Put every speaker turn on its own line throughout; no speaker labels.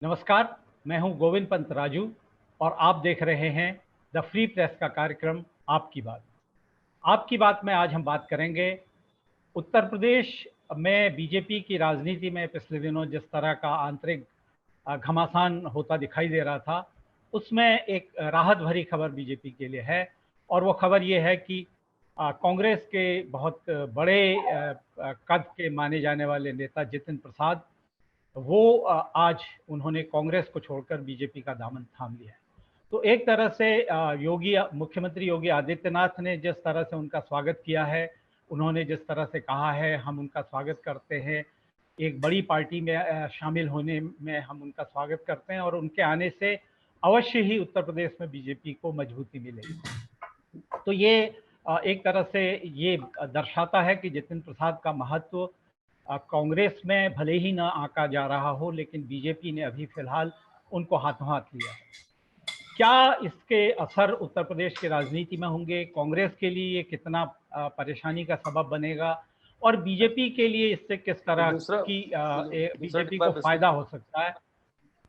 नमस्कार, मैं हूं गोविंद पंत राजू और आप देख रहे हैं द फ्री प्रेस का कार्यक्रम आपकी बात। आपकी बात में आज हम बात करेंगे उत्तर प्रदेश में बीजेपी की राजनीति में पिछले दिनों जिस तरह का आंतरिक घमासान होता दिखाई दे रहा था, उसमें एक राहत भरी खबर बीजेपी के लिए है और वो खबर ये है कि कांग्रेस के बहुत बड़े कद के माने जाने वाले नेता जितिन प्रसाद वो आज उन्होंने कांग्रेस को छोड़कर बीजेपी का दामन थाम लिया है। तो एक तरह से मुख्यमंत्री योगी आदित्यनाथ ने जिस तरह से उनका स्वागत किया है, उन्होंने जिस तरह से कहा है हम उनका स्वागत करते हैं, एक बड़ी पार्टी में शामिल होने में हम उनका स्वागत करते हैं और उनके आने से अवश्य ही उत्तर प्रदेश में बीजेपी को मजबूती मिलेगी। तो ये एक तरह से ये दर्शाता है कि जितिन प्रसाद का महत्व कांग्रेस में भले ही ना आंका जा रहा हो, लेकिन बीजेपी ने अभी फिलहाल उनको हाथों हाथ लिया है। क्या इसके असर उत्तर प्रदेश की राजनीति में होंगे? कांग्रेस के लिए ये कितना परेशानी का सबब बनेगा और बीजेपी के लिए इससे किस तरह
दूसरा
की
दूसरा
बीजेपी
डिब्बा
को
बिस्किट
फायदा हो सकता है?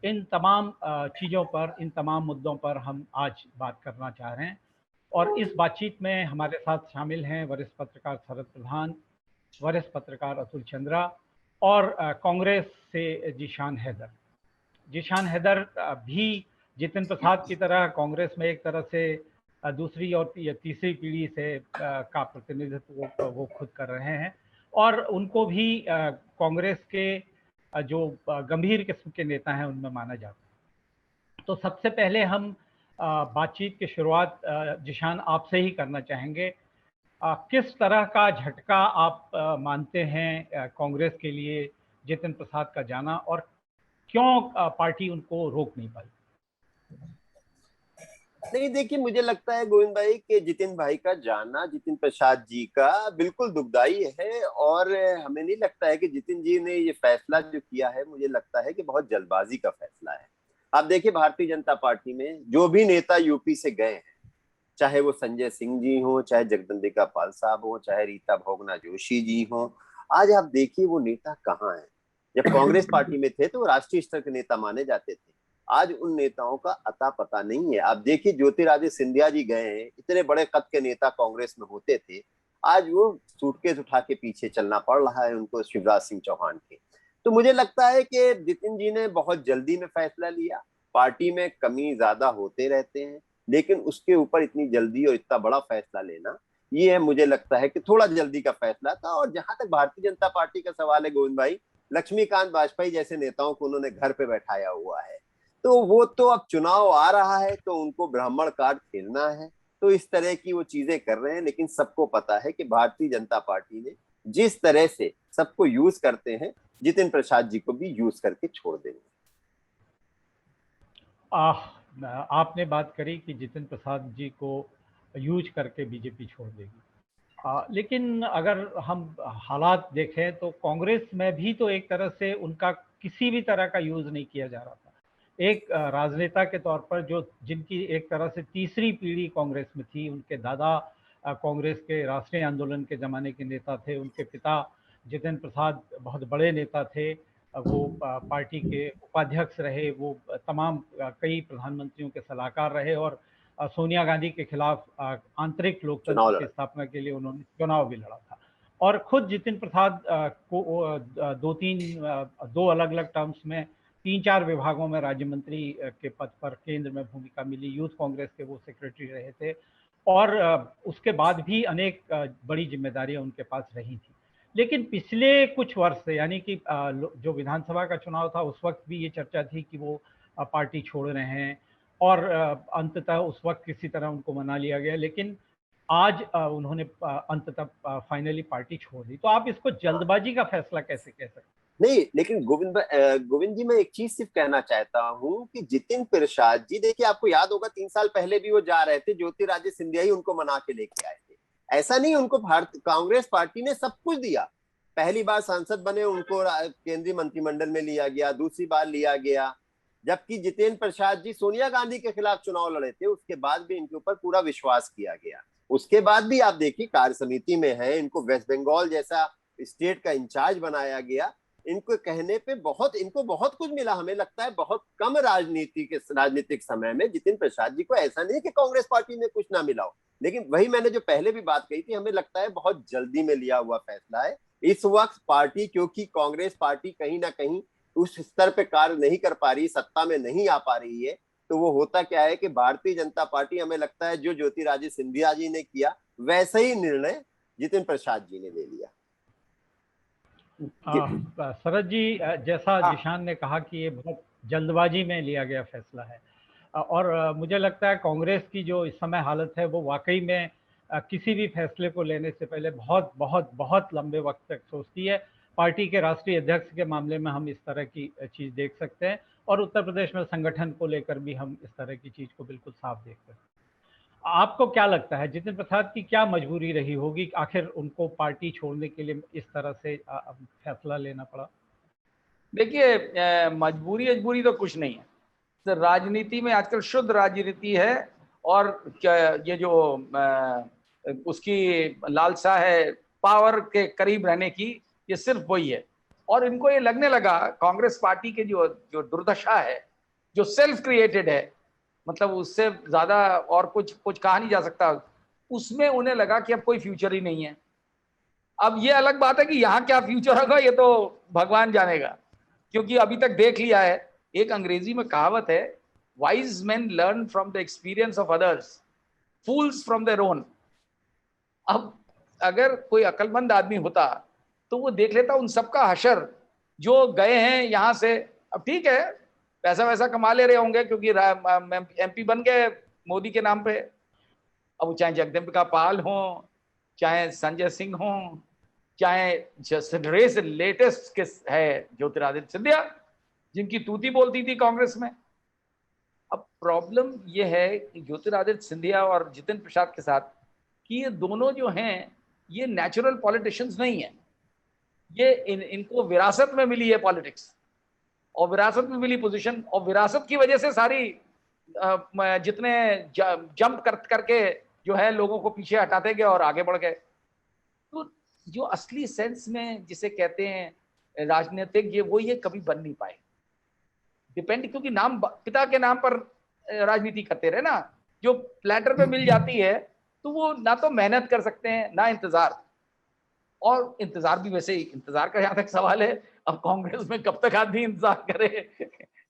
इन तमाम चीज़ों पर, इन तमाम मुद्दों पर हम आज बात करना चाह रहे हैं और इस बातचीत में हमारे साथ शामिल हैं वरिष्ठ पत्रकार शरद प्रधान, वरिष्ठ पत्रकार अतुल चंद्रा और कांग्रेस से जीशान हैदर। जीशान हैदर भी जितिन प्रसाद की तरह कांग्रेस में एक तरह से दूसरी और तीसरी पीढ़ी से का प्रतिनिधित्व वो खुद कर रहे हैं और उनको भी कांग्रेस के जो गंभीर किस्म के नेता हैं उनमें माना जाता है। तो सबसे पहले हम बातचीत की शुरुआत जीशान आपसे ही करना चाहेंगे। किस तरह का झटका आप मानते हैं कांग्रेस के लिए जितिन प्रसाद का जाना और क्यों पार्टी उनको रोक नहीं पाई?
नहीं, देखिए, मुझे लगता है गोविंद भाई कि जितिन भाई का जाना, जितिन प्रसाद जी का, बिल्कुल दुखदाई है। और हमें नहीं लगता है कि जितिन जी ने ये फैसला जो किया है, मुझे लगता है कि बहुत जल्दबाजी का फैसला है। आप देखिए, भारतीय जनता पार्टी में जो भी नेता यूपी से गए हैं, चाहे वो संजय सिंह जी हो, चाहे जगदम्बिका पाल साहब हो, चाहे रीता बहुगुणा जोशी जी हो, आज आप देखिए वो नेता कहाँ है। जब कांग्रेस पार्टी में थे तो वो राष्ट्रीय स्तर के नेता माने जाते थे। आज उन नेताओं का अता पता नहीं है। आप देखिए, ज्योतिरादित्य सिंधिया जी गए हैं, इतने बड़े कद के नेता कांग्रेस में होते थे, आज वो सूटकेस उठा के पीछे चलना पड़ रहा है उनको शिवराज सिंह चौहान के। तो मुझे लगता है कि जितिन जी ने बहुत जल्दी में फैसला लिया। पार्टी में कमी ज्यादा होते रहते हैं, लेकिन उसके ऊपर इतनी जल्दी और इतना बड़ा फैसला लेना, ये है, मुझे लगता है कि थोड़ा जल्दी का फैसला था। और जहां तक भारतीय जनता पार्टी का सवाल है गोविंद भाई, लक्ष्मीकांत वाजपेयी जैसे नेताओं को उन्होंने घर पे बैठाया हुआ है, तो वो तो अब चुनाव आ रहा है तो उनको ब्राह्मण कार्ड खेलना है, तो इस तरह की वो चीजें कर रहे हैं। लेकिन सबको पता है कि भारतीय जनता पार्टी ने जिस तरह से सबको यूज करते हैं, जितिन प्रसाद जी को भी यूज करके छोड़ देंगे।
आपने बात करी कि जितिन प्रसाद जी को यूज करके बीजेपी छोड़ देगी, लेकिन अगर हम हालात देखें तो कांग्रेस में भी तो एक तरह से उनका किसी भी तरह का यूज नहीं किया जा रहा था। एक राजनेता के तौर पर जो जिनकी एक तरह से तीसरी पीढ़ी कांग्रेस में थी, उनके दादा कांग्रेस के राष्ट्रीय आंदोलन के ज़माने के नेता थे, उनके पिता जितिन प्रसाद बहुत बड़े नेता थे, वो पार्टी के उपाध्यक्ष रहे, वो तमाम कई प्रधानमंत्रियों के सलाहकार रहे और सोनिया गांधी के खिलाफ आंतरिक
चुनाव
लोकतंत्र की
लड़ा।
स्थापना के लिए उन्होंने चुनाव भी लड़ा था और खुद जितिन प्रसाद को दो अलग अलग टर्म्स में तीन चार विभागों में राज्य मंत्री के पद पर केंद्र में भूमिका मिली। यूथ कांग्रेस के वो सेक्रेटरी रहे थे और उसके बाद भी अनेक बड़ी जिम्मेदारियां उनके पास रही थी। लेकिन पिछले कुछ वर्ष से, यानी कि जो विधानसभा का चुनाव था उस वक्त भी ये चर्चा थी कि वो पार्टी छोड़ रहे हैं और अंततः उस वक्त किसी तरह उनको मना लिया गया, लेकिन आज उन्होंने अंततः फाइनली पार्टी छोड़ दी। तो आप इसको जल्दबाजी का फैसला कैसे कह सकते हैं?
नहीं, लेकिन गोविंद जी, मैं एक चीज सिर्फ कहना चाहता हूँ कि जितिन प्रसाद जी, देखिए, आपको याद होगा 3 साल पहले भी वो जा रहे थे, ज्योतिरादित्य सिंधिया ही उनको मना के लेके आए थे। ऐसा नहीं, उनको भारत कांग्रेस पार्टी ने सब कुछ दिया। पहली बार सांसद बने, उनको केंद्रीय मंत्रिमंडल में लिया गया, दूसरी बार लिया गया। जबकि जितेंद्र प्रसाद जी सोनिया गांधी के खिलाफ चुनाव लड़े थे, उसके बाद भी इनके ऊपर पूरा विश्वास किया गया। उसके बाद भी आप देखिए, कार्य समिति में है, इनको वेस्ट बंगाल जैसा स्टेट का इंचार्ज बनाया गया। इनको कहने पे इनको बहुत कुछ मिला, हमें लगता है बहुत कम राजनीतिक समय में जितिन प्रसाद जी को। ऐसा नहीं कि कांग्रेस पार्टी में कुछ ना मिला हो, लेकिन वही मैंने जो पहले भी बात कही थी, हमें लगता है बहुत जल्दी में लिया हुआ फैसला है इस वक्त पार्टी, क्योंकि कांग्रेस पार्टी कहीं ना कहीं उस स्तर पे कार्य नहीं कर पा रही, सत्ता में नहीं आ पा रही है। तो वो होता क्या है कि भारतीय जनता पार्टी, हमें लगता है जो ज्योतिरादित्य सिंधिया जी ने किया वैसा ही निर्णय जितिन प्रसाद जी ने ले लिया।
शरद जी, जैसा
हाँ,
जिशान ने कहा कि ये बहुत जल्दबाजी में लिया गया फैसला है, और मुझे लगता है कांग्रेस की जो इस समय हालत है वो वाकई में किसी भी फैसले को लेने से पहले बहुत बहुत बहुत लंबे वक्त तक सोचती है। पार्टी के राष्ट्रीय अध्यक्ष के मामले में हम इस तरह की चीज़ देख सकते हैं, और उत्तर प्रदेश में संगठन को लेकर भी हम इस तरह की चीज़ को बिल्कुल साफ देख सकते हैं। आपको क्या लगता है जितिन प्रसाद की क्या मजबूरी रही होगी, आखिर उनको पार्टी छोड़ने के लिए इस तरह से फैसला लेना पड़ा?
देखिए, मजबूरी तो कुछ नहीं है। तो राजनीति में आजकल शुद्ध राजनीति है, और ये जो उसकी लालसा है पावर के करीब रहने की, ये सिर्फ वही है। और इनको ये लगने लगा कांग्रेस पार्टी के जो जो दुर्दशा है, जो सेल्फ क्रिएटेड है, मतलब उससे ज्यादा और कुछ कुछ कहा नहीं जा सकता, उसमें उन्हें लगा कि अब कोई फ्यूचर ही नहीं है। अब ये अलग बात है कि यहाँ क्या फ्यूचर होगा ये तो भगवान जानेगा, क्योंकि अभी तक देख लिया है। एक अंग्रेजी में कहावत है, wise man learn from the experience of others, fools from their own. अब अगर कोई अक्लमंद आदमी होता तो वो देख लेता उन सबका हशर जो गए हैं यहाँ से। अब ठीक है, पैसा वैसा कमा ले रहे होंगे क्योंकि एमपी बन गए मोदी के नाम पे। अब वो चाहे जगदम्बिका पाल हो, चाहे संजय सिंह हो, चाहे रेस लेटेस्ट किस है ज्योतिरादित्य सिंधिया, जिनकी तूती बोलती थी कांग्रेस में। अब प्रॉब्लम ये है कि ज्योतिरादित्य सिंधिया और जितिन प्रसाद के साथ कि ये दोनों जो हैं ये नेचुरल पॉलिटिशियंस नहीं है। ये इनको विरासत में मिली है पॉलिटिक्स, और विरासत में मिली पोजीशन, और विरासत की वजह से सारी जितने जंप करके जो है लोगों को पीछे हटाते गए और आगे बढ़ गए। तो जो असली सेंस में जिसे कहते हैं राजनीतिक, ये कभी बन नहीं पाए। डिपेंड, क्योंकि नाम पिता के नाम पर राजनीति करते रहे ना, जो प्लेटर पे मिल जाती है तो वो ना तो मेहनत कर सकते हैं ना इंतजार। और इंतजार भी वैसे ही, इंतजार का जहां तक सवाल है, अब कांग्रेस में कब तक आदमी इंतजार करे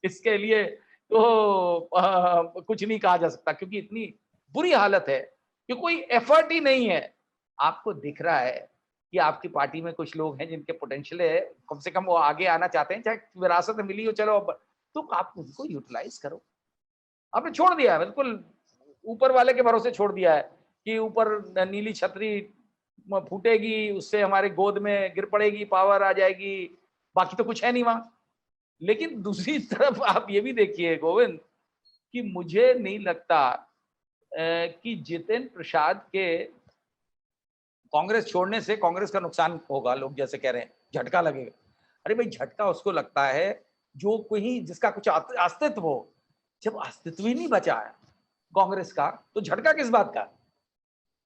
इसके लिए तो कुछ नहीं कहा जा सकता, क्योंकि इतनी बुरी हालत है कि कोई एफर्ट ही नहीं है। आपको दिख रहा है कि आपकी पार्टी में कुछ लोग हैं जिनके पोटेंशियल है, कम से कम वो आगे आना चाहते हैं, चाहे विरासत में मिली हो, चलो अब तो आप उनको यूटिलाइज करो। आपने छोड़ दिया है, बिल्कुल ऊपर वाले के भरोसे छोड़ दिया है कि ऊपर नीली छतरी फूटेगी, उससे हमारे गोद में गिर पड़ेगी, पावर आ जाएगी, बाकी तो कुछ है नहीं वहां। लेकिन दूसरी तरफ आप ये भी देखिए गोविंद, कि मुझे नहीं लगता कि जितिन प्रसाद के कांग्रेस छोड़ने से कांग्रेस का नुकसान होगा। लोग जैसे कह रहे हैं झटका लगेगा, अरे भाई झटका उसको लगता है जो कोई जिसका कुछ अस्तित्व हो। जब अस्तित्व ही नहीं बचा है कांग्रेस का तो झटका किस बात का।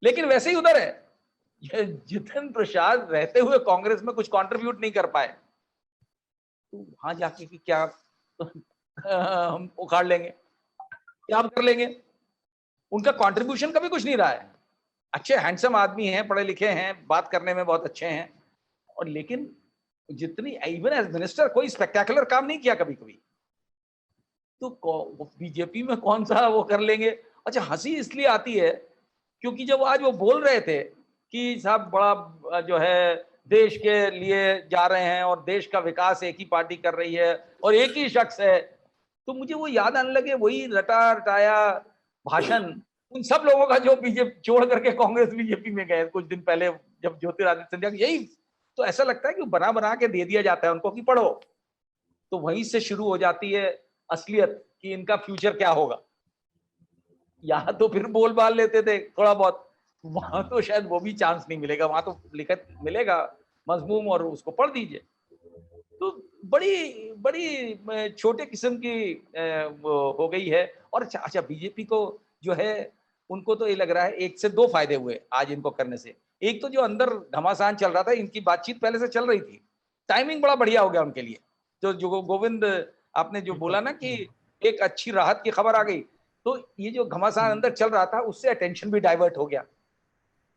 लेकिन वैसे ही उधर है, जितिन प्रसाद रहते हुए कांग्रेस में कुछ कंट्रीब्यूट नहीं कर पाए, तो वहां जाके कि क्या हम उखाड़ लेंगे, क्या हम कर लेंगे। उनका कंट्रीब्यूशन कभी कुछ नहीं रहा है। अच्छे हैंडसम आदमी हैं, पढ़े लिखे हैं, बात करने में बहुत अच्छे हैं, और लेकिन जितनी इवन एज मिनिस्टर कोई स्पेक्टेकुलर काम नहीं किया कभी कभी। तो बीजेपी में कौन सा वो कर लेंगे। अच्छा, हंसी इसलिए आती है क्योंकि जब आज वो बोल रहे थे कि साहब बड़ा जो है देश के लिए जा रहे हैं और देश का विकास एक ही पार्टी कर रही है और एक ही शख्स है, तो मुझे वो याद आने लगे वही रटा रटाया भाषण उन सब लोगों का जो बीजेपी छोड़ करके कांग्रेस बीजेपी में गए कुछ दिन पहले, जब ज्योतिरादित्य सिंधिया। यही तो ऐसा लगता है कि बना बना के दे दिया जाता है उनको कि पढ़ो, तो वहीं से शुरू हो जाती है असलियत कि इनका फ्यूचर क्या होगा। यहाँ तो फिर बोल बाल लेते थे थोड़ा बहुत, वहां तो शायद वो भी चांस नहीं मिलेगा। वहां तो लिखत मिलेगा मजमूम और उसको पढ़ दीजिए। तो बड़ी बड़ी छोटे किस्म की हो गई है। और अच्छा, बीजेपी को जो है उनको तो ये लग रहा है एक से दो फायदे हुए आज इनको करने से। एक तो जो अंदर घमासान चल रहा था, इनकी बातचीत पहले से चल रही थी टाइमिंग बड़ा बढ़िया हो गया उनके लिए। जो गोविंद आपने जो बोला ना कि एक अच्छी राहत की खबर आ गई, तो ये जो घमासान अंदर चल रहा था उससे अटेंशन भी डाइवर्ट हो गया।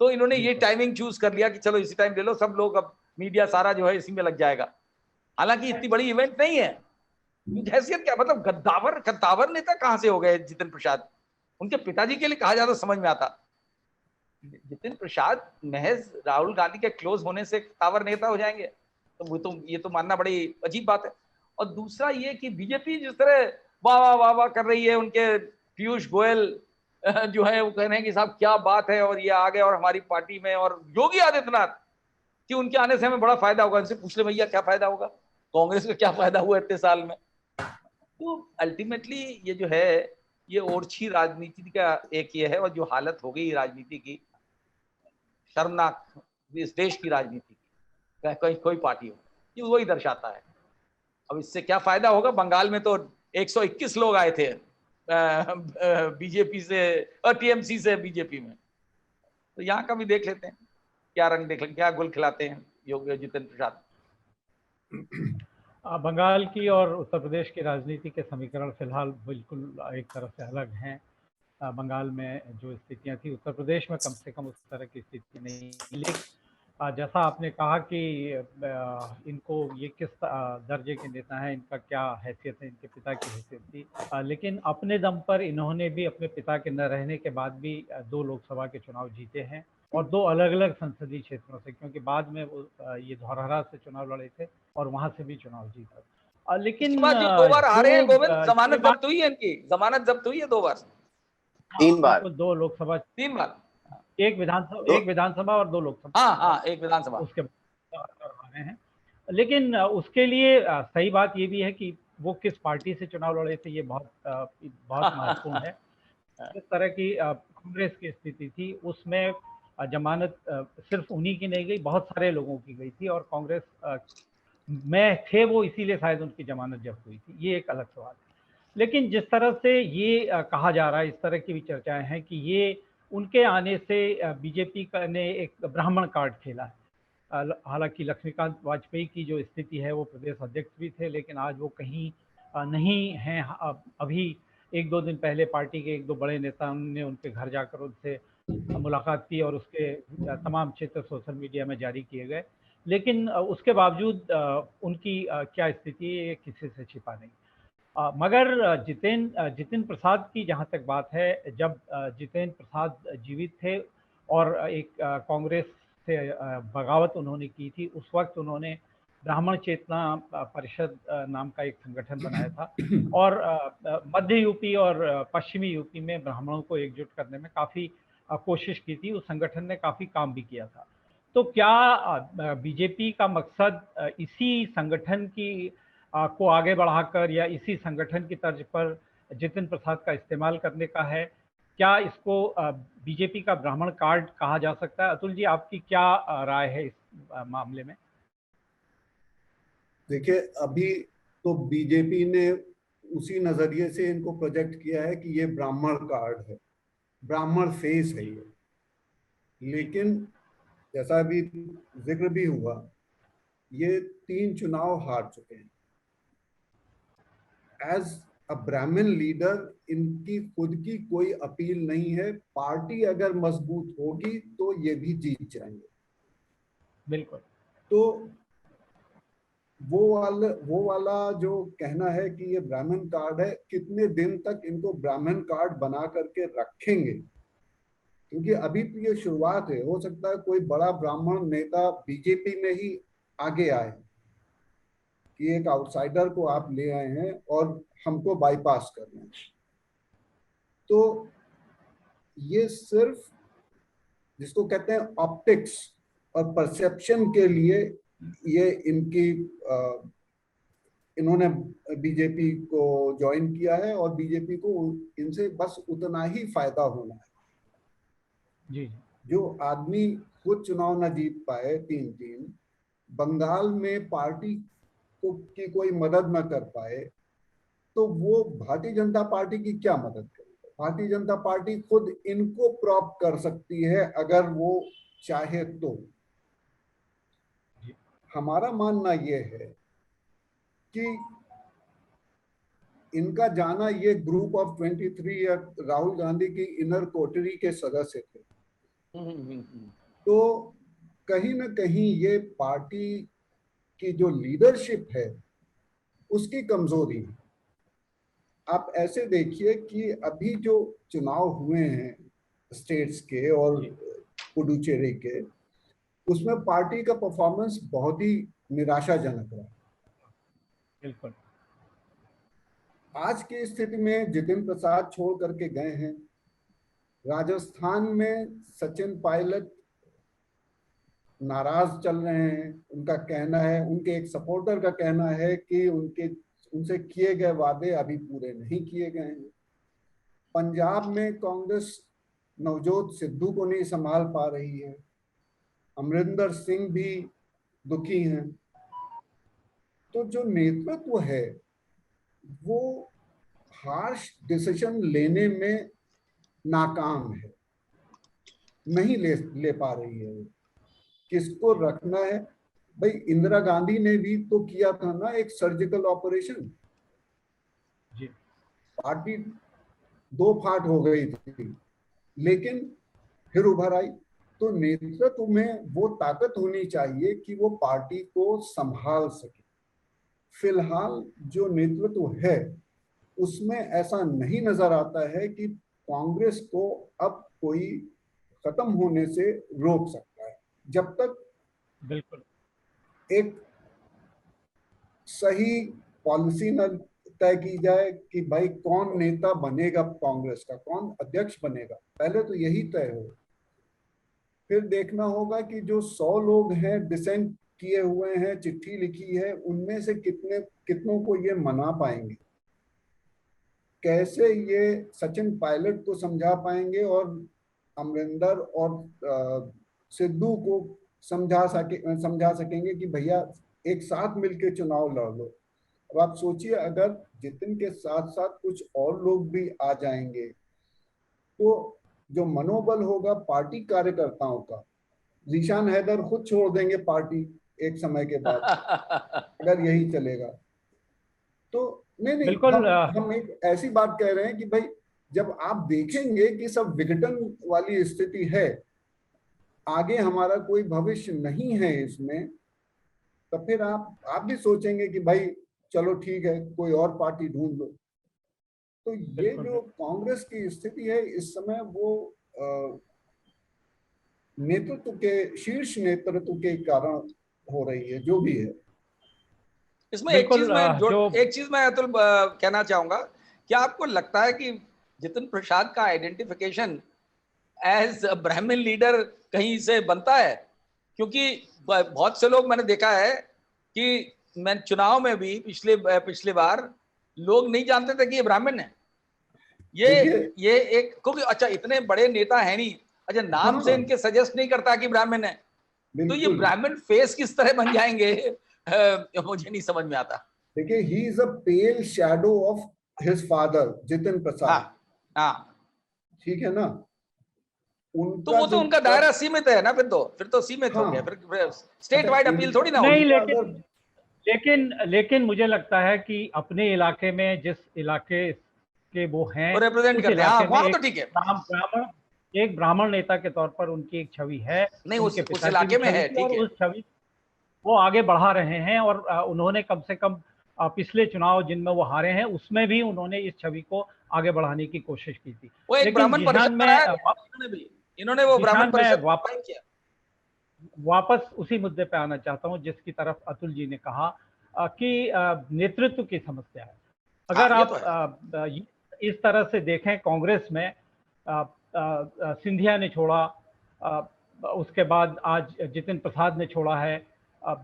तो इन्होंने ये टाइमिंग चूज कर लिया कि चलो इसी टाइम ले लो, सब लोग अब मीडिया सारा जो है इसी में लग जाएगा। हालांकि इतनी बड़ी इवेंट नहीं है, क्योंकि हैसियत क्या, मतलब गद्दावर नेता कहां से हो गए जितिन प्रसाद? उनके पिताजी के लिए कहा जाता समझ में आता। जितिन प्रसाद महज राहुल गांधी के क्लोज होने से तावर नेता हो जाएंगे, तो वो तो ये तो मानना बड़ी अजीब बात है। और दूसरा ये कि बीजेपी जिस तरह वाह वाह वाह वाह कर रही है, उनके पीयूष गोयल जो है वो कह रहे हैं कि साहब क्या बात है, और ये आ गए और हमारी पार्टी में, और योगी आदित्यनाथ कि उनके आने से हमें बड़ा फायदा होगा। इनसे पूछ ले भैया क्या फायदा होगा, कांग्रेस का क्या फायदा हुआ इतने साल में? तो अल्टीमेटली ये जो है ये ओरछी राजनीति का एक ये है, और जो हालत हो गई राजनीति की, शर्मनाक, इस देश की राजनीति की, कोई कोई पार्टी हो, ये वही दर्शाता है। अब इससे क्या फायदा होगा? बंगाल में तो 121 लोग आए थे बीजेपी से और टीएमसी से बीजेपी में, तो यहाँ का भी देख लेते हैं क्या रंग, देख लें क्या गुल खिलाते हैं योगी जितेंद्र प्रसाद।
बंगाल की और उत्तर प्रदेश की राजनीति के समीकरण फिलहाल बिल्कुल एक तरफ से अलग हैं। बंगाल में जो स्थितियां थी, उत्तर प्रदेश में कम से कम उस तरह की स्थिति नहीं। लेकिन जैसा आपने कहा कि इनको ये किस दर्जे के नेता हैं, इनका क्या हैसियत है, इनके पिता की हैसियत थी, लेकिन अपने दम पर इन्होंने भी अपने पिता के न रहने के बाद भी 2 लोकसभा के चुनाव जीते हैं, और 2 अलग अलग संसदीय क्षेत्रों से, क्योंकि बाद में वो ये धौरहरा से चुनाव लड़े थे और वहां से भी चुनाव जीता। लेकिन
इसके बाद जो 2 बार हारे हैं गोविंद, जमानत
बात
जब्त हुई है इनकी, जमानत जब्त हुई है 2 बार,
3 बार,
2 लोकसभा,
3 बार,
एक विधानसभा और 2 लोकसभा।
हाँ एक विधानसभा
उसके बाद हैं। लेकिन उसके लिए सही बात ये भी है कि वो किस पार्टी से चुनाव लड़े थे, ये बहुत महत्वपूर्ण है। जिस तरह की कांग्रेस की स्थिति थी उसमें जमानत सिर्फ उन्हीं की नहीं गई, बहुत सारे लोगों की गई थी, और कांग्रेस में थे वो, इसीलिए शायद उनकी जमानत जब्त हुई थी, ये एक अलग सवाल है। लेकिन जिस तरह से ये कहा जा रहा है, इस तरह की भी चर्चाएं हैं कि ये उनके आने से बीजेपी ने एक ब्राह्मण कार्ड खेला है। हालांकि लक्ष्मीकांत वाजपेयी की जो स्थिति है, वो प्रदेश अध्यक्ष भी थे, लेकिन आज वो कहीं नहीं हैं। अभी 1-2 दिन पहले पार्टी के 1-2 बड़े नेताओं ने उनके घर जाकर उनसे मुलाकात की, और उसके तमाम चित्र सोशल मीडिया में जारी किए गए। लेकिन उसके बावजूद उनकी क्या स्थिति है, ये किसी से छिपा नहीं। मगर जितिन प्रसाद की जहाँ तक बात है, जब जितेंद्र प्रसाद जीवित थे और एक कांग्रेस से बगावत उन्होंने की थी, उस वक्त उन्होंने ब्राह्मण चेतना परिषद नाम का एक संगठन बनाया था, और मध्य यूपी और पश्चिमी यूपी में ब्राह्मणों को एकजुट करने में काफ़ी कोशिश की थी। उस संगठन ने काफ़ी काम भी किया था। तो क्या बीजेपी का मकसद इसी संगठन की को आगे बढ़ाकर, या इसी संगठन की तर्ज पर जितिन प्रसाद का इस्तेमाल करने का है? क्या इसको बीजेपी का ब्राह्मण कार्ड कहा जा सकता है? अतुल जी, आपकी क्या राय है इस मामले में?
देखिए, अभी तो बीजेपी ने उसी नजरिए से इनको प्रोजेक्ट किया है कि ये ब्राह्मण कार्ड है, ब्राह्मण फेस है ये। लेकिन जैसा अभी जिक्र भी हुआ, ये 3 चुनाव हार चुके हैं। एज अ ब्राह्मण लीडर इनकी खुद की कोई अपील नहीं है। पार्टी अगर मजबूत होगी तो ये भी जीत जाएंगे।
बिल्कुल।
तो वो वाला जो कहना है कि ये ब्राह्मण कार्ड है, कितने दिन तक इनको ब्राह्मण कार्ड बना करके रखेंगे? क्योंकि अभी तो ये शुरुआत है। हो सकता है कोई बड़ा ब्राह्मण नेता बीजेपी में ही आगे आए, कि एक आउटसाइडर को आप ले आए हैं और हमको बाईपास कर रहे हैं। तो ये सिर्फ जिसको कहते हैं ऑप्टिक्स और परसेप्शन के लिए ये इन्होंने बीजेपी को ज्वाइन किया है, और बीजेपी को इनसे बस उतना ही फायदा होना है।
जी।
जो आदमी खुद चुनाव न जीत पाए 3-3, बंगाल में पार्टी की कोई मदद न कर पाए, तो वो भारतीय जनता पार्टी की क्या मदद करेगा? भारतीय जनता पार्टी खुद इनको प्रॉप कर सकती है अगर वो चाहे तो। हमारा मानना ये है कि इनका जाना, ये ग्रुप ऑफ 23 या राहुल गांधी की इनर कोटरी के सदस्य थे, तो कहीं ना कहीं ये पार्टी की जो लीडरशिप है उसकी कमजोरी है। आप ऐसे देखिए कि अभी जो चुनाव हुए हैं स्टेट्स के और पुडुचेरी के, उसमें पार्टी का परफॉर्मेंस बहुत ही निराशाजनक रहा।
बिल्कुल।
आज की स्थिति में जितिन प्रसाद छोड़ करके गए हैं। राजस्थान में सचिन पायलट नाराज चल रहे हैं। उनका कहना है, उनके एक सपोर्टर का कहना है कि उनसे किए गए वादे अभी पूरे नहीं किए गए हैं। पंजाब में कांग्रेस नवजोत सिद्धू को नहीं संभाल पा रही है। अमरिंदर सिंह भी दुखी हैं। तो जो नेतृत्व है वो हार्श डिसीजन लेने में नाकाम है, नहीं ले पा रही है। किसको रखना है? भाई इंदिरा गांधी ने भी तो किया था ना एक सर्जिकल ऑपरेशन, पार्टी दो फाट हो गई थी, लेकिन फिर उभर आई। तो नेतृत्व में वो ताकत होनी चाहिए कि वो पार्टी को संभाल सके। फिलहाल जो नेतृत्व है उसमें ऐसा नहीं नजर आता है कि कांग्रेस को अब कोई खत्म होने से रोक सकता है, जब तक
बिल्कुल
एक सही पॉलिसी न तय की जाए कि भाई कौन नेता बनेगा कांग्रेस का, कौन अध्यक्ष बनेगा। पहले तो यही तय हो, फिर देखना होगा कि जो 100 लोग हैं डिसेंट किए हुए हैं, चिट्ठी लिखी है, उनमें से कितनों को ये मना पाएंगे, कैसे ये सचिन पायलट को समझा पाएंगे और अमरिंदर और सिद्धू को समझा सकेंगे कि भैया एक साथ मिलकर चुनाव लड़ लो। अब आप सोचिए, अगर जितिन के साथ साथ कुछ और लोग भी आ जाएंगे तो जो मनोबल होगा पार्टी कार्यकर्ताओं का, जीशान हैदर खुद छोड़ देंगे पार्टी एक समय के बाद अगर यही चलेगा तो। नहीं
बिल्कुल
हम एक ऐसी बात कह रहे हैं कि भाई जब आप देखेंगे कि सब विघटन वाली स्थिति है, आगे हमारा कोई भविष्य नहीं है इसमें, तो फिर आप भी सोचेंगे कि भाई चलो ठीक है, कोई और पार्टी ढूंढ लो। तो ये जो कांग्रेस की स्थिति है इस समय, वो नेतृत्व के, शीर्ष नेतृत्व के कारण हो रही है, जो भी है।
इसमें एक चीज मैं अतुल कहना चाहूंगा, क्या आपको लगता है कि जितिन प्रसाद का आइडेंटिफिकेशन एज ब्राह्मण लीडर कहीं से बनता है? क्योंकि बहुत से लोग मैंने देखा है कि मैं चुनाव में भी पिछले बार लोग नहीं जानते थे कि ये ब्राह्मण है। ये एक, क्योंकि अच्छा इतने बड़े नेता है नहीं, अच्छा नाम से इनके सजेस्ट नहीं करता कि ब्राह्मण है, तो ये ब्राह्मण फेस किस तरह बन जाएंगे मुझे नहीं समझ में आता।
देखिए, he is a pale shadow of his father Jitin Prasad.
हाँ
ठीक है ना।
तो वो तो उनका दायरा सीमित है ना, फिर तो सीमित हो गया, फिर स्टेट वाइड अपील थोड़ी ना होगी।
नहीं, लेकिन मुझे लगता है कि अपने इलाके में, जिस इलाके के वो हैं,
वो रिप्रेजेंट करते हैं, वहां तो ठीक है।
एक ब्राह्मण नेता के तौर पर उनकी एक छवि है,
नहीं उस इलाके में है, ठीक है।
उस छवि वो आगे बढ़ा रहे हैं और उन्होंने कम से कम पिछले चुनाव जिनमें वो हारे हैं उसमें भी उन्होंने इस छवि को आगे बढ़ाने की कोशिश की थी।
वो एक ब्राह्मण परिषद में इन्होंने वो ब्राह्मण परिषद
वापस उसी मुद्दे पे आना चाहता हूं जिसकी तरफ अतुल जी ने कहा कि नेतृत्व की समस्या है। अगर आप इस तरह से देखें, कांग्रेस में सिंधिया ने छोड़ा, उसके बाद आज जितिन प्रसाद ने छोड़ा है,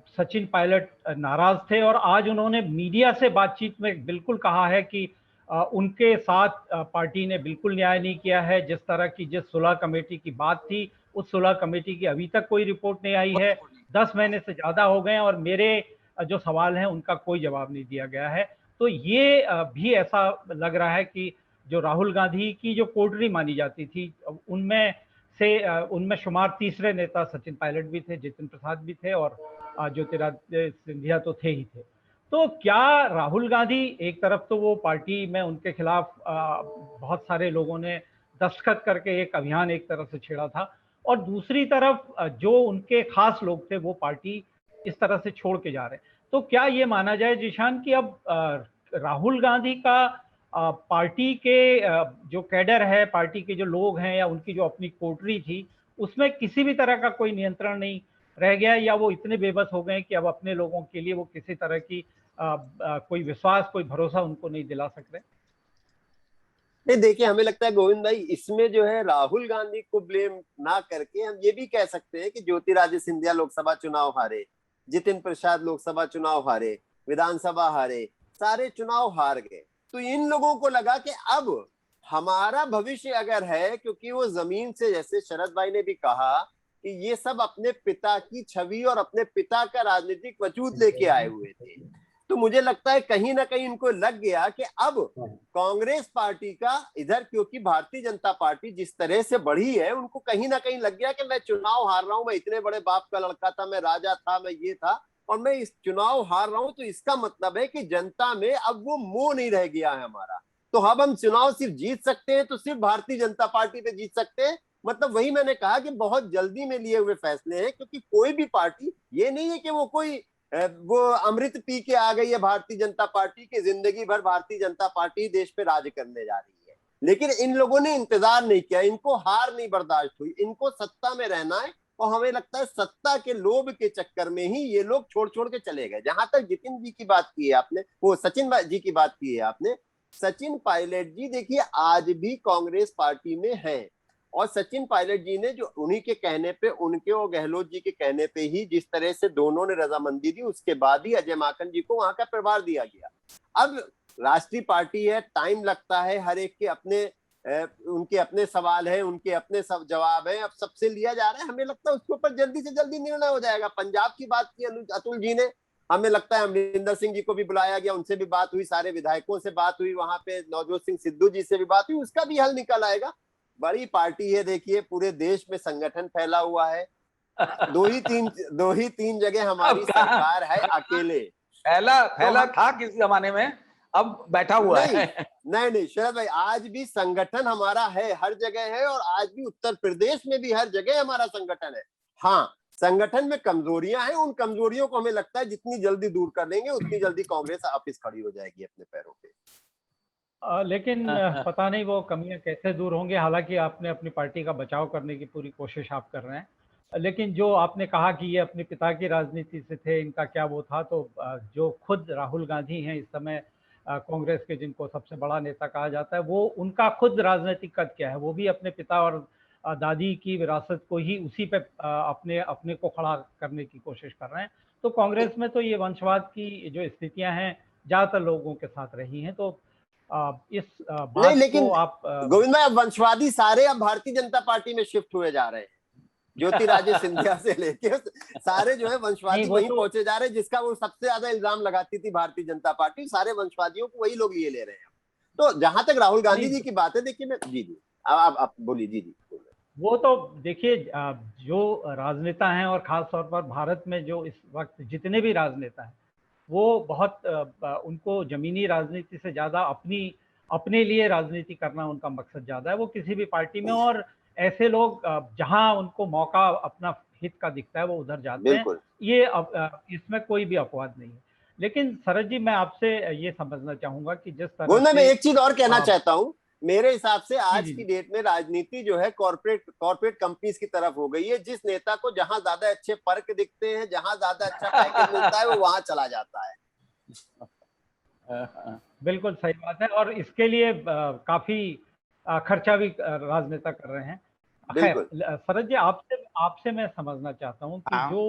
सचिन पायलट नाराज थे और आज उन्होंने मीडिया से बातचीत में बिल्कुल कहा है कि उनके साथ पार्टी ने बिल्कुल न्याय नहीं किया है। जिस तरह की, जिस सुलह कमेटी की बात थी, उस सुलह कमेटी की अभी तक कोई रिपोर्ट नहीं आई है। 10 महीने से ज्यादा हो गए और मेरे जो सवाल हैं उनका कोई जवाब नहीं दिया गया है। तो ये भी ऐसा लग रहा है कि जो राहुल गांधी की जो कोटरी मानी जाती थी, उनमें से उनमें शुमार तीसरे नेता सचिन पायलट भी थे, जितिन प्रसाद भी थे और ज्योतिरादित्य सिंधिया तो थे ही थे। तो क्या राहुल गांधी, एक तरफ तो वो पार्टी में उनके खिलाफ बहुत सारे लोगों ने दस्तखत करके एक अभियान एक तरफ से छेड़ा था, और दूसरी तरफ जो उनके खास लोग थे वो पार्टी इस तरह से छोड़ के जा रहे हैं। तो क्या ये माना जाए जिशान कि अब राहुल गांधी का पार्टी के जो कैडर है, पार्टी के जो लोग हैं या उनकी जो अपनी कोटरी थी, उसमें किसी भी तरह का कोई नियंत्रण नहीं रह गया, या वो इतने बेबस हो गए कि अब अपने लोगों के लिए वो किसी तरह की कोई विश्वास, कोई भरोसा उनको नहीं दिला सक रहे?
नहीं, देखिए, हमें लगता है गोविंद भाई, इसमें जो है राहुल गांधी को ब्लेम ना करके हम ये भी कह सकते हैं कि ज्योतिरादित्य सिंधिया लोकसभा चुनाव हारे, जितिन प्रसाद लोकसभा चुनाव हारे, विधानसभा हारे, सारे चुनाव हार गए। तो इन लोगों को लगा कि अब हमारा भविष्य अगर है, क्योंकि वो जमीन से, जैसे शरद भाई ने भी कहा कि ये सब अपने पिता की छवि और अपने पिता का राजनीतिक वजूद लेके आए हुए थे, तो मुझे लगता है कहीं ना कहीं इनको लग गया कि अब कांग्रेस पार्टी का इधर, क्योंकि भारतीय जनता पार्टी जिस तरह से बढ़ी है, उनको कहीं ना कहीं लग गया कि मैं चुनाव हार रहा हूं, मैं इतने बड़े बाप का लड़का था, मैं राजा था, मैं ये था, और मैं इस चुनाव हार रहा हूं, तो इसका मतलब है कि जनता में अब वो मोह नहीं रह गया है हमारा। तो अब हम चुनाव सिर्फ जीत सकते हैं तो सिर्फ भारतीय जनता पार्टी पे जीत सकते हैं। मतलब वही मैंने कहा कि बहुत जल्दी में लिए हुए फैसले हैं, क्योंकि कोई भी पार्टी, ये नहीं है कि वो अमृत पी के आ गई है भारतीय जनता पार्टी की, जिंदगी भर भारतीय जनता पार्टी देश पे राज करने जा रही है। लेकिन इन लोगों ने इंतजार नहीं किया, इनको हार नहीं बर्दाश्त हुई, इनको सत्ता में रहना है, और हमें लगता है सत्ता के लोभ के चक्कर में ही ये लोग छोड़ छोड़ के चले गए। जहां तक जितिन जी की बात की है आपने, वो सचिन जी की बात की है आपने, सचिन पायलट जी देखिए आज भी कांग्रेस पार्टी में हैं, और सचिन पायलट जी ने जो उन्हीं के कहने पे, उनके और गहलोत जी के कहने पे ही जिस तरह से दोनों ने रजामंदी दी, उसके बाद ही अजय माकन जी को वहां का प्रभार दिया गया। अब राष्ट्रीय पार्टी है, टाइम लगता है, हर एक के अपने उनके अपने सवाल है, उनके अपने सब जवाब है, अब सबसे लिया जा रहा है। हमें लगता है उसके ऊपर जल्दी से जल्दी निर्णय हो जाएगा। पंजाब की बात की अतुल जी ने, हमें लगता है अमरिंदर सिंह जी को भी बुलाया गया, उनसे भी बात हुई, सारे विधायकों से बात हुई, वहां पे नवजोत सिंह सिद्धू जी से भी बात हुई, उसका भी हल निकल आएगा। बड़ी पार्टी है, देखिए पूरे देश में संगठन फैला हुआ है, दो ही तीन जगह हमारी सरकार है अकेले।
फैला था किस जमाने में, अब बैठा हुआ है।
नहीं शरद भाई, आज भी संगठन हमारा है, हर जगह है, और आज भी उत्तर प्रदेश में भी हर जगह हमारा संगठन है। हाँ, संगठन में कमजोरियां हैं, उन कमजोरियों को हमें लगता है जितनी जल्दी दूर कर लेंगे उतनी जल्दी कांग्रेस वापस खड़ी हो जाएगी अपने पैरों पे।
लेकिन पता नहीं वो कमियां कैसे दूर होंगे। हालांकि आपने अपनी पार्टी का बचाव करने की पूरी कोशिश आप कर रहे हैं, लेकिन जो आपने कहा कि ये अपने पिता की राजनीति से थे, इनका क्या वो था, तो जो खुद राहुल गांधी हैं इस समय कांग्रेस के, जिनको सबसे बड़ा नेता कहा जाता है, वो उनका खुद राजनीतिक कद क्या है, वो भी अपने पिता और दादी की विरासत को ही उसी पे अपने अपने को खड़ा करने की कोशिश कर रहे हैं। तो कांग्रेस में तो ये वंशवाद की जो स्थितियां हैं ज़्यादातर लोगों के साथ रही हैं। तो इस
नहीं,
बात
लेकिन
को आप
गोविंद भाई, अब वंशवादी सारे अब भारतीय जनता पार्टी में शिफ्ट हुए जा रहे हैं। ज्योतिरादित्य सिंधिया से लेके सारे जो है वंशवादी वहीं
तो
पहुंचे जा रहे हैं, जिसका वो सबसे ज्यादा इल्जाम लगाती थी भारतीय जनता पार्टी, सारे वंशवादियों को वही लोग लिए ले रहे हैं। तो जहां तक राहुल गांधी जी की बात है, देखिए मैं जी आप बोलिए। जी
वो तो देखिए, जो राजनेता हैं और खास तौर पर भारत में जो इस वक्त जितने भी राजनेता हैं, वो बहुत उनको जमीनी राजनीति से ज़्यादा अपने लिए राजनीति करना उनका मकसद ज़्यादा है। वो किसी भी पार्टी में, और ऐसे लोग जहां उनको मौका अपना हित का दिखता है वो उधर जाते हैं। ये इसमें कोई भी अपवाद नहीं है। लेकिन शरद जी, मैं आपसे ये समझना चाहूंगा कि जिस तरह से
मैं एक चीज और कहना चाहता हूँ, मेरे हिसाब से आज
जी,
की डेट में राजनीति जो है कॉर्पोरेट कंपनीज की तरफ हो गई है। जिस नेता को जहां ज्यादा अच्छे पर्क दिखते हैं, जहां ज्यादा अच्छा पैकेज मिलता है, वो वहां चला जाता है।
बिल्कुल सही बात है, और इसके लिए काफी खर्चा भी राजनेता कर रहे हैं। खैर शरद जी, आपसे मैं समझना चाहता हूं कि जो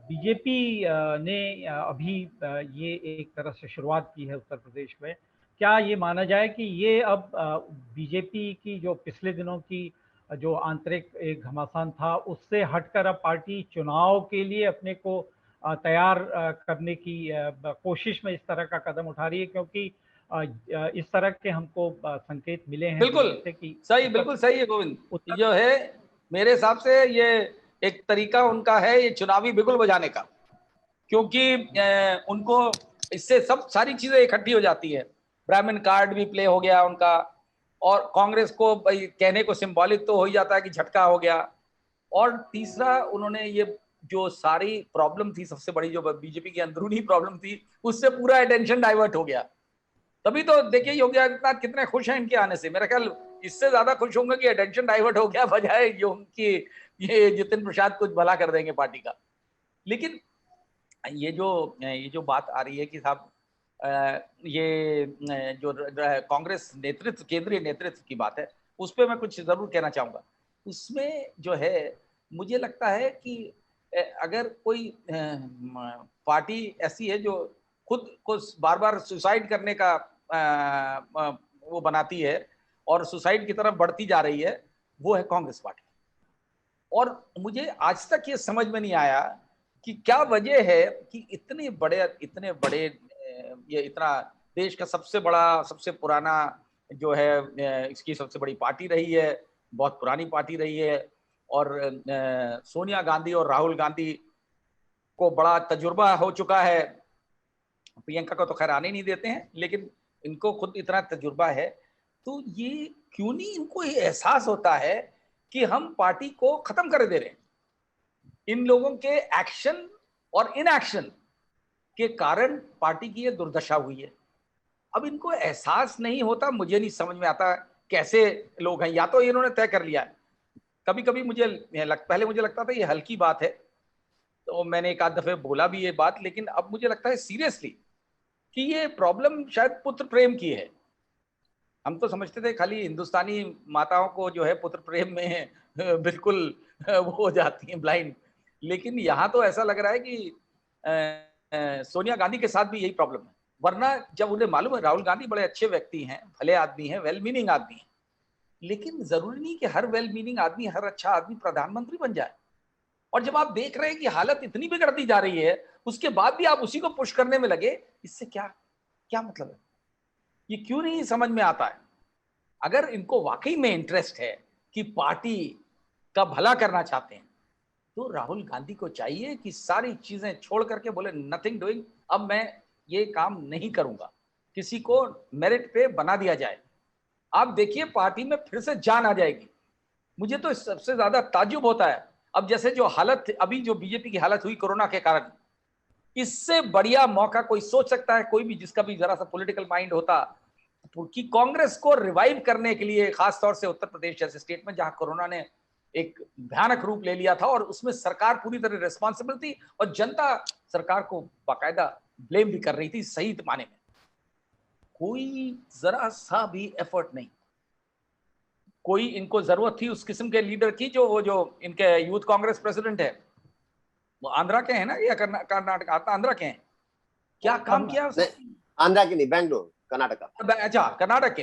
बीजेपी ने अभी ये एक तरह से शुरुआत की है उत्तर प्रदेश में, क्या ये माना जाए कि ये अब बीजेपी की जो पिछले दिनों की जो आंतरिक एक घमासान था, उससे हटकर अब पार्टी चुनाव के लिए अपने को तैयार करने की कोशिश में इस तरह का कदम उठा रही है? क्योंकि इस तरह के हमको संकेत मिले हैं
बिल्कुल
दिल्ली से कि
सही, बिल्कुल सही है गोविंद।
उत्तर
जो है मेरे हिसाब से ये एक तरीका उनका है ये चुनावी बिगुल बजाने का, क्योंकि उनको इससे सब सारी चीजें इकट्ठी हो जाती है। ब्राह्मण कार्ड भी प्ले हो गया उनका, और कांग्रेस को भाई कहने को सिंबॉलिक तो हो ही जाता है कि झटका हो गया। और तीसरा, उन्होंने ये जो सारी प्रॉब्लम थी, सबसे बड़ी जो बीजेपी की अंदरूनी प्रॉब्लम थी, उससे पूरा अटेंशन डाइवर्ट हो गया। तभी तो देखिए योगी आदित्यनाथ कितने खुश हैं इनके आने से। मेरा ख्याल इससे ज्यादा खुश होंगे कि अटेंशन डाइवर्ट हो गया, बजाय कि ये जितिन प्रसाद कुछ भला कर देंगे पार्टी का। लेकिन ये जो बात आ रही है कि साहब ये जो कांग्रेस नेतृत्व, केंद्रीय नेतृत्व की बात है, उस पर मैं कुछ जरूर कहना चाहूंगा। उसमें जो है मुझे लगता है कि अगर कोई पार्टी ऐसी है जो खुद को बार बार सुसाइड करने का वो बनाती है और सुसाइड की तरफ बढ़ती जा रही है, वो है कांग्रेस पार्टी। और मुझे आज तक ये समझ में नहीं आया कि क्या वजह है कि इतने बड़े ये इतना देश का सबसे बड़ा, सबसे पुराना जो है इसकी सबसे बड़ी पार्टी रही है, बहुत पुरानी पार्टी रही है, और सोनिया गांधी और राहुल गांधी को बड़ा तजुर्बा हो चुका है। प्रियंका को तो खैर आने नहीं देते हैं, लेकिन इनको खुद इतना तजुर्बा है। तो ये क्यों नहीं इनको ये एहसास होता है कि हम पार्टी को खत्म कर दे रहे हैं। इन लोगों के एक्शन और इनएक्शन के कारण पार्टी की ये दुर्दशा हुई है। अब इनको एहसास नहीं होता, मुझे नहीं समझ में आता कैसे लोग हैं। या तो इन्होंने तय कर लिया है, कभी कभी पहले मुझे लगता था ये हल्की बात है, तो मैंने एक आध दफे बोला भी ये बात, लेकिन अब मुझे लगता है सीरियसली कि ये प्रॉब्लम शायद पुत्र प्रेम की है। हम तो समझते थे खाली हिंदुस्तानी माताओं को जो है पुत्र प्रेम में बिल्कुल वो हो जाती हैं ब्लाइंड, लेकिन यहाँ तो ऐसा लग रहा है कि सोनिया गांधी के साथ भी यही प्रॉब्लम है। वरना जब उन्हें मालूम है राहुल गांधी बड़े अच्छे व्यक्ति हैं, भले आदमी हैं, वेल मीनिंग आदमी हैं, लेकिन जरूरी नहीं कि हर वेल मीनिंग आदमी, हर अच्छा आदमी प्रधानमंत्री बन जाए। और जब आप देख रहे हैं कि हालत इतनी बिगड़ती जा रही है, उसके बाद भी आप उसी को पुश करने में लगे, इससे क्या क्या मतलब है? ये क्यों नहीं समझ में आता है? अगर इनको वाकई में इंटरेस्ट है कि पार्टी का भला करना चाहते हैं, तो राहुल गांधी को चाहिए कि सारी चीजें छोड़ करके बोले नथिंग डूइंग, अब मैं ये काम नहीं करूंगा, किसी को मेरिट पे बना दिया जाए। आप देखिए पार्टी में फिर से जान आ जाएगी। मुझे तो सबसे ज्यादा ताज्जुब होता है, अब जैसे जो हालत अभी जो बीजेपी की हालत हुई कोरोना के कारण, इससे बढ़िया मौका कोई सोच सकता है? कोई भी जिसका भी जरा सा पॉलिटिकल माइंड होता, कि कांग्रेस को रिवाइव करने के लिए, खासतौर से उत्तर प्रदेश जैसे स्टेट में जहां कोरोना ने एक भयानक रूप ले लिया था और उसमें सरकार पूरी तरह रिस्पॉन्सिबल थी और जनता सरकार को बाकायदा ब्लेम भी कर रही थी सही माने में, कोई जरा सा भी एफर्ट नहीं। कोई इनको जरूरत थी उस किस्म के लीडर की, जो इनके यूथ कांग्रेस प्रेसिडेंट है, वो आंध्रा के हैं ना या कर्नाटक, आंध्रा के हैं? क्या काम किया उसने?
आंध्रा के नहीं, बैंगलोर, कर्नाटका।
अच्छा, कर्नाटक के।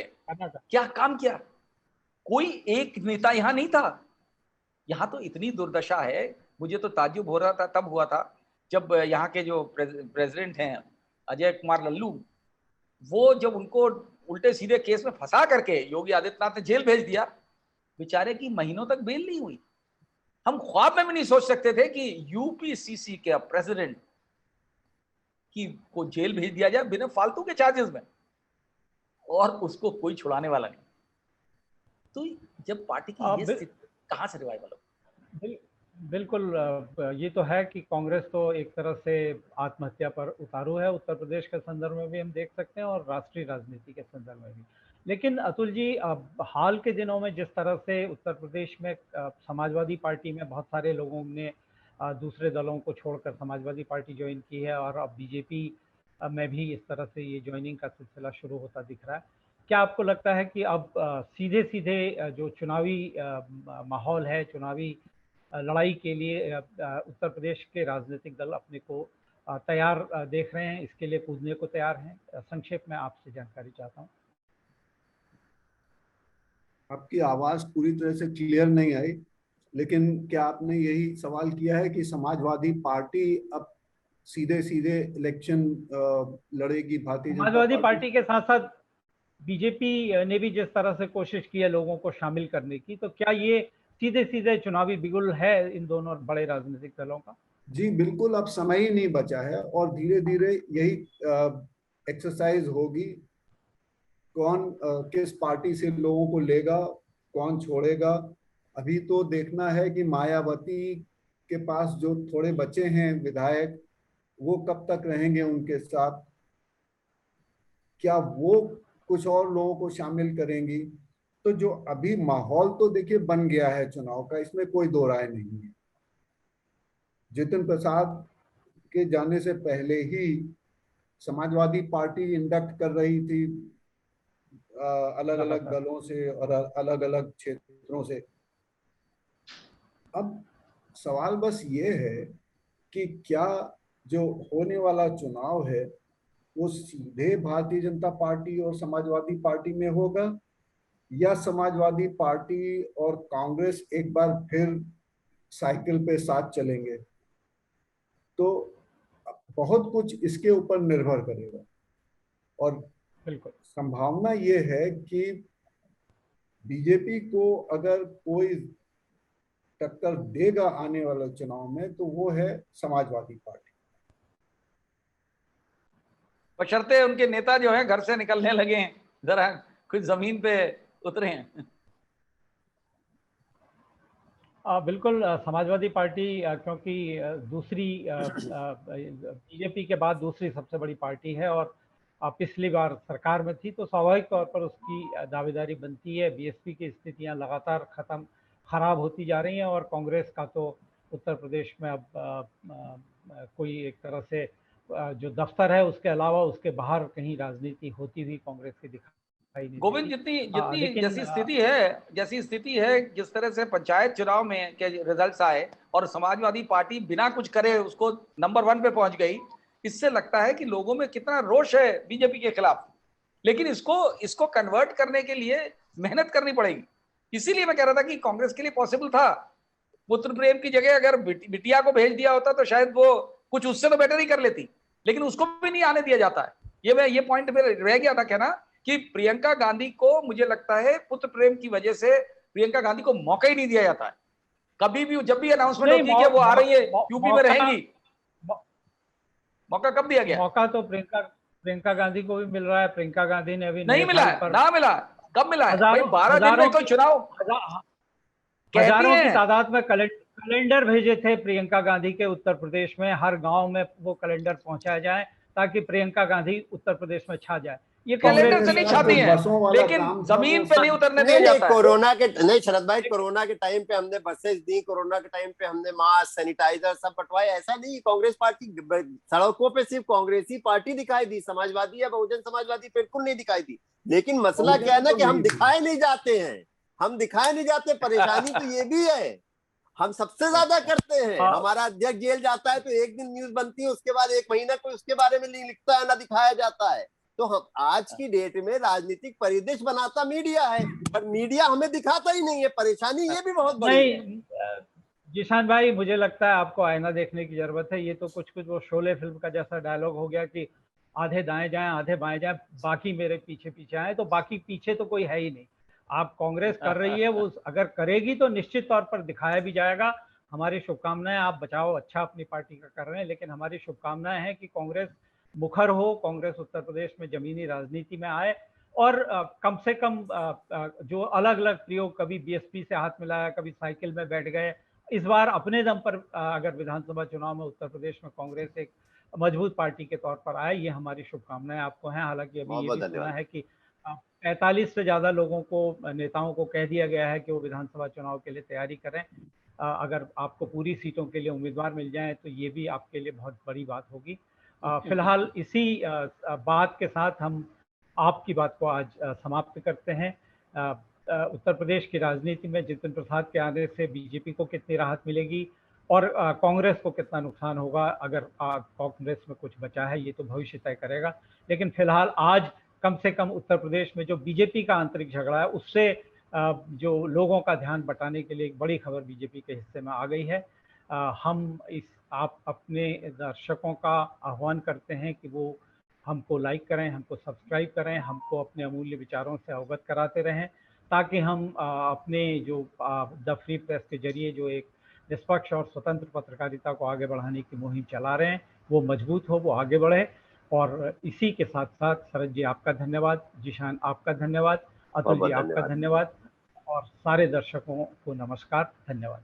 क्या काम किया? कोई एक नेता यहां नहीं था। यहाँ तो इतनी दुर्दशा है, मुझे तो ताज्जुब हो रहा था, तब हुआ था जब यहाँ के जो प्रेसिडेंट हैं अजय कुमार लल्लू, वो जब उनको उल्टे सीधे केस में फंसा करके योगी आदित्यनाथ ने जेल भेज दिया, बेचारे की महीनों तक बेल नहीं हुई। हम ख्वाब में भी नहीं सोच सकते थे कि यूपीसीसी के प्रेसिडेंट की को जेल भेज दिया जाए बिना फालतू के चार्जेस में, और उसको कोई छुड़ाने वाला नहीं। तो जब पार्टी की ये स्थिति, कहां से रिवाइवल हो?
बिल्कुल ये तो है कि कांग्रेस तो एक तरह से आत्महत्या पर उतारू है, उत्तर प्रदेश के संदर्भ में भी हम देख सकते हैं और राष्ट्रीय राजनीति के संदर्भ में भी। लेकिन अतुल जी, हाल के दिनों में जिस तरह से उत्तर प्रदेश में समाजवादी पार्टी में बहुत सारे लोगों ने दूसरे दलों को छोड़कर समाजवादी पार्टी ज्वाइन की है और अब बीजेपी में भी इस तरह से ये ज्वाइनिंग का सिलसिला शुरू होता दिख रहा है, क्या आपको लगता है कि अब सीधे सीधे जो चुनावी माहौल है, चुनावी लड़ाई के लिए उत्तर प्रदेश के राजनीतिक दल अपने को तैयार देख रहे हैं, इसके लिए कूदने को तैयार हैं? संक्षेप में आपसे जानकारी चाहता हूं।
आपकी आवाज पूरी तरह से क्लियर नहीं आई, लेकिन क्या आपने यही सवाल किया है कि समाजवादी पार्टी अब सीधे सीधे इलेक्शन लड़ेगी भारतीय जनता
समाजवादी
पार्टी।
पार्टी के साथ साथ बीजेपी ने भी जिस तरह से कोशिश की है लोगों को शामिल करने की, तो क्या ये सीधे सीधे चुनावी बिगुल है इन दोनों बड़े राजनीतिक दलों का?
जी बिल्कुल, अब समय ही नहीं बचा है और धीरे धीरे यही एक्सरसाइज होगी। कौन किस पार्टी से लोगों को लेगा, कौन छोड़ेगा। अभी तो देखना है कि मायावती के पास जो थोड़े बचे हैं विधायक, वो कब तक रहेंगे उनके साथ, क्या वो कुछ और लोगों को शामिल करेंगी। तो जो अभी माहौल तो देखिए बन गया है चुनाव का, इसमें कोई दो राय नहीं है। जितिन प्रसाद के जाने से पहले ही समाजवादी पार्टी इंडक्ट कर रही थी अलग अलग
लगातार।
दलों से और अलग अलग क्षेत्रों से। अब सवाल बस ये है कि क्या जो होने वाला चुनाव है वो सीधे भारतीय जनता पार्टी और समाजवादी पार्टी में होगा, या समाजवादी पार्टी और कांग्रेस एक बार फिर साइकिल पे साथ चलेंगे। तो बहुत कुछ इसके ऊपर निर्भर करेगा और
बिल्कुल।
संभावना ये है कि बीजेपी को अगर कोई टक्कर देगा आने वाले चुनाव में तो वो है समाजवादी पार्टी।
बशर्ते उनके नेता जो है घर से निकलने लगे हैं, जरा कुछ जमीन पे उतरे हैं।
बिल्कुल। समाजवादी पार्टी क्योंकि दूसरी बीजेपी के बाद दूसरी सबसे बड़ी पार्टी है और पिछली बार सरकार में थी, तो स्वाभाविक तौर पर उसकी दावेदारी बनती है। बीएसपी की स्थितियां लगातार खराब होती जा रही हैं और कांग्रेस का तो उत्तर प्रदेश में अब कोई एक तरह से जो दफ्तर है उसके अलावा उसके बाहर कहीं राजनीति होती हुई कांग्रेस की दिखाई नहीं
गोविंद,
देती।
जितनी जितनी
लेकिन
जैसी स्थिति है, जिस तरह से पंचायत चुनाव में के रिजल्ट्स आए और समाजवादी पार्टी बिना कुछ करे उसको नंबर 1 पे पहुंच गई, इससे लगता है कि लोगों में कितना रोष है बीजेपी के खिलाफ। लेकिन इसको कन्वर्ट करने के लिए मेहनत करनी पड़ेगी। इसीलिए मैं कह रहा था कि कांग्रेस के लिए पॉसिबल था। पुत्र प्रेम की जगह अगर बिटिया को भेज दिया होता तो शायद वो कुछ उससे तो बेटर ही कर लेती, लेकिन उसको भी नहीं आने दिया जाता है। ये पॉइंट में रह गया था कहना कि प्रियंका गांधी को, मुझे लगता है पुत्र प्रेम की वजह से प्रियंका गांधी को मौका ही नहीं दिया जाता है। कभी भी जब भी अनाउंसमेंट होती है कि वो आ रही है यूपी में रहेंगी, मौका कब दिया गया?
मौका तो प्रियंका गांधी को भी मिल रहा है। प्रियंका गांधी ने अभी
नहीं मिला है, ना मिला। कब मिला है भाई? 12 दिन में कोई चुनाव
हजारों की तादाद में कैलेंडर भेजे थे प्रियंका गांधी के उत्तर प्रदेश में। हर गांव में वो कैलेंडर पहुंचाया जाए ताकि प्रियंका गांधी उत्तर प्रदेश में छा जाए। ये
कैलेंडर से नहीं छाती है, लेकिन जमीन पे नहीं उतरने दिया जाता है।
कोरोना के नहीं शरद भाई, कोरोना के टाइम पे हमने बसेस दी, कोरोना के टाइम पे हमने मास्क, सैनिटाइजर सब बंटवाए। ऐसा नहीं कांग्रेस पार्टी सड़कों पे सिर्फ कांग्रेसी पार्टी दिखाई दी, समाजवादी या बहुजन समाजवादी बिल्कुल नहीं दिखाई दी। लेकिन मसला क्या है ना कि हम दिखाए नहीं जाते हैं, हम दिखाए नहीं जाते। परेशानी तो ये भी है, हम सबसे ज्यादा करते हैं। हमारा अध्यक्ष जेल जाता है तो एक दिन न्यूज बनती है, उसके बाद एक महीना कोई उसके बारे में नहीं लिखता है, ना दिखाया जाता है। तो हम आज की डेट में राजनीतिक परिदृश्य बनाता मीडिया है, पर मीडिया हमें दिखाता ही नहीं है। परेशानी ये भी बहुत बड़ी है।
जिशान भाई, मुझे लगता है आपको आईना देखने की जरूरत है। ये तो कुछ वो शोले फिल्म का जैसा डायलॉग हो गया कि आधे दाएं जाएं आधे बाएं जाएं, बाकी मेरे पीछे पीछे आए। तो बाकी पीछे तो कोई है ही नहीं। आप कांग्रेस कर रही है, वो अगर करेगी तो निश्चित तौर पर दिखाया भी जाएगा। हमारी शुभकामनाएं। आप बचाव अच्छा अपनी पार्टी का कर रहे हैं, लेकिन हमारी शुभकामनाएं हैं कि कांग्रेस मुखर हो, कांग्रेस उत्तर प्रदेश में जमीनी राजनीति में आए और कम से कम जो अलग अलग प्रयोग, कभी बीएसपी से हाथ मिलाया, कभी साइकिल में बैठ गए, इस बार अपने दम पर अगर विधानसभा चुनाव में उत्तर प्रदेश में कांग्रेस एक मजबूत पार्टी के तौर पर आए, ये हमारी शुभकामनाएं आपको हैं। हालांकि अभी ये भी सुना है कि 45 से ज्यादा लोगों को, नेताओं को कह दिया गया है कि वो विधानसभा चुनाव के लिए तैयारी करें। अगर आपको पूरी सीटों के लिए उम्मीदवार मिल जाए तो ये भी आपके लिए बहुत बड़ी बात होगी। फिलहाल इसी बात के साथ हम आपकी बात को आज समाप्त करते हैं। उत्तर प्रदेश की राजनीति में जितिन प्रसाद के आने से बीजेपी को कितनी राहत मिलेगी और कांग्रेस को कितना नुकसान होगा, अगर कांग्रेस में कुछ बचा है, ये तो भविष्य तय करेगा। लेकिन फिलहाल आज कम से कम उत्तर प्रदेश में जो बीजेपी का आंतरिक झगड़ा है, उससे जो लोगों का ध्यान बटाने के लिए एक बड़ी खबर बीजेपी के हिस्से में आ गई है। हम इस आप अपने दर्शकों का आह्वान करते हैं कि वो हमको लाइक करें, हमको सब्सक्राइब करें, हमको अपने अमूल्य विचारों से अवगत कराते रहें, ताकि हम अपने जो द फ्री प्रेस के जरिए जो एक निष्पक्ष और स्वतंत्र पत्रकारिता को आगे बढ़ाने की मुहिम चला रहे हैं वो मजबूत हो, वो आगे बढ़े। और इसी के साथ साथ शरद जी आपका धन्यवाद, जीशान आपका धन्यवाद, अतुल जी
बहुत
आपका
धन्यवाद।
धन्यवाद और सारे दर्शकों को नमस्कार, धन्यवाद।